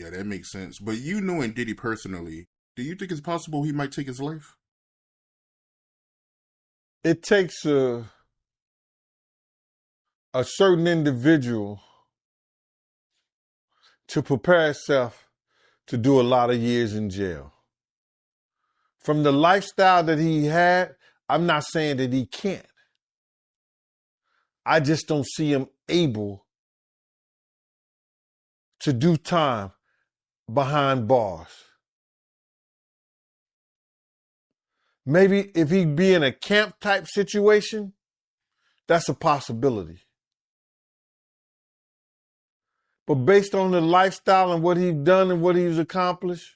Yeah, that makes sense. But you knowing Diddy personally, do you think it's possible he might take his life? It takes a certain individual to prepare himself to do a lot of years in jail. From the lifestyle that he had, I'm not saying that he can't. I just don't see him able to do time behind bars. Maybe if he be in a camp type situation, that's a possibility. But based on the lifestyle and what he's done and what he's accomplished,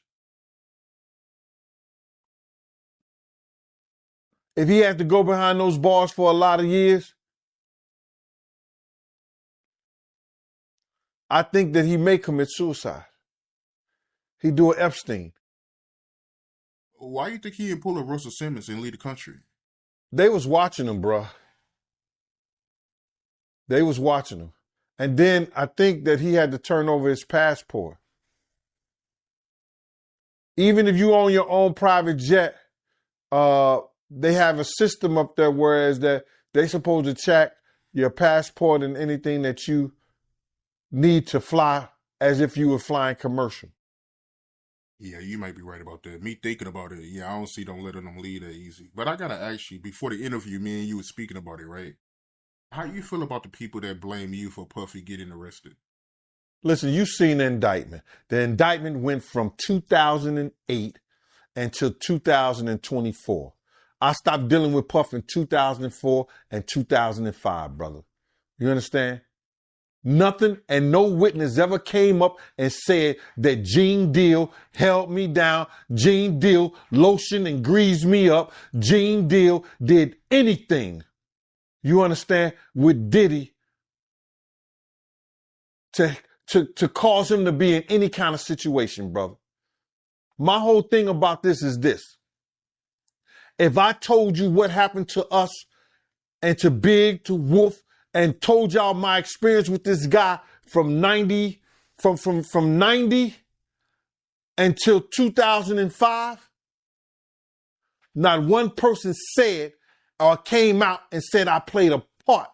if he had to go behind those bars for a lot of years, I think that he may commit suicide. He do an Epstein. Why you think he didn't pull a Russell Simmons and leave the country? They was watching him, bruh. They was watching him. And then I think that he had to turn over his passport. Even if you own your own private jet, they have a system up there whereas that they supposed to check your passport and anything that you need to fly as if you were flying commercial. Yeah, you might be right about that. Me thinking about it, yeah, I don't see them letting them leave that easy. But I gotta ask you, before the interview, me and you were speaking about it, right? How you feel about the people that blame you for Puffy getting arrested? Listen, you've seen the indictment. The indictment went from 2008 until 2024. I stopped dealing with Puff in 2004 and 2005, brother. You understand? Nothing and no witness ever came up and said that Gene Deal held me down. Gene Deal lotioned and greased me up. Gene Deal did anything, you understand, with Diddy to cause him to be in any kind of situation, brother. My whole thing about this is this. If I told you what happened to us and to Big, to Wolf, and told y'all my experience with this guy from 90 until 2005, not one person said or came out and said I played a part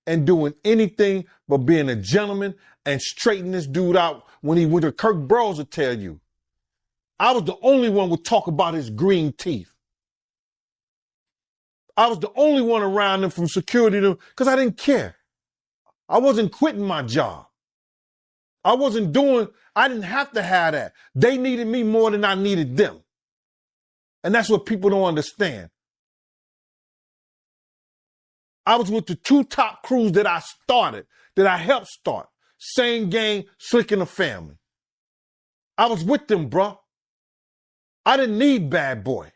in doing anything but being a gentleman and straightening this dude out when he went to Kirk Burroughs will tell you. I was the only one would talk about his green teeth. I was the only one around him from security because I didn't care. I wasn't quitting my job. I didn't have to have that. They needed me more than I needed them. And that's what people don't understand. I was with the two top crews that I helped start. Same Gang, Slick and the Family. I was with them, bro. I didn't need Bad Boy.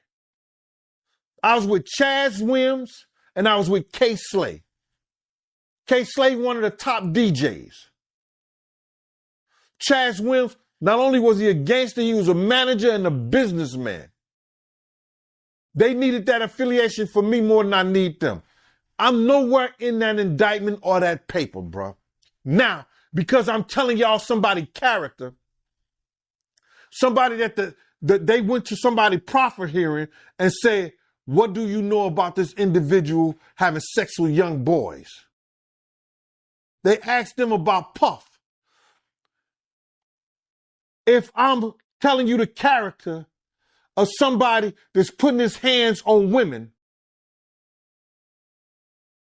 I was with Chaz Wims and I was with K Slay. K Slay, one of the top DJs. Chaz Wims, not only was he a gangster, he was a manager and a businessman. They needed that affiliation for me more than I need them. I'm nowhere in that indictment or that paper, bro. Now, because I'm telling y'all somebody's character, somebody that they went to somebody proffer hearing and said, what do you know about this individual having sex with young boys? They asked them about Puff. If I'm telling you the character of somebody that's putting his hands on women,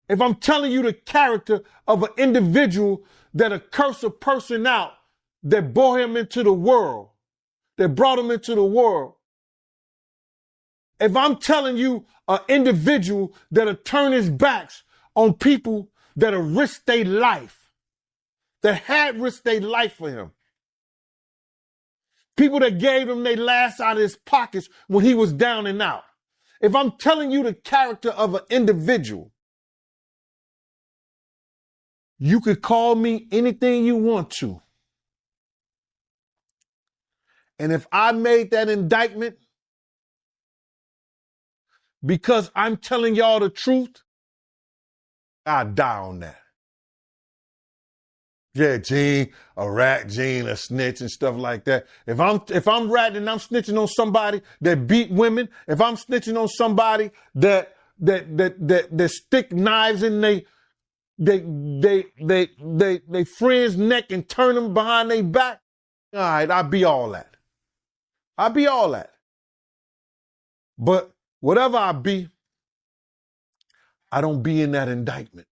if I'm telling you the character of an individual that'll curse a person out that brought him into the world, if I'm telling you an individual that'll turn his backs on people that'll risk their life, that had risked their life for him, people that gave him their last out of his pockets when he was down and out. If I'm telling you the character of an individual, you could call me anything you want to. And if I made that indictment because I'm telling y'all the truth, I'd die on that. Yeah, Gene, a rat, Gene, a snitch and stuff like that. If I'm ratting and I'm snitching on somebody that beat women, if I'm snitching on somebody that stick knives in they friend's neck and turn them behind their back, all right, I'll be all that. I'll be all that. But whatever I be, I don't be in that indictment.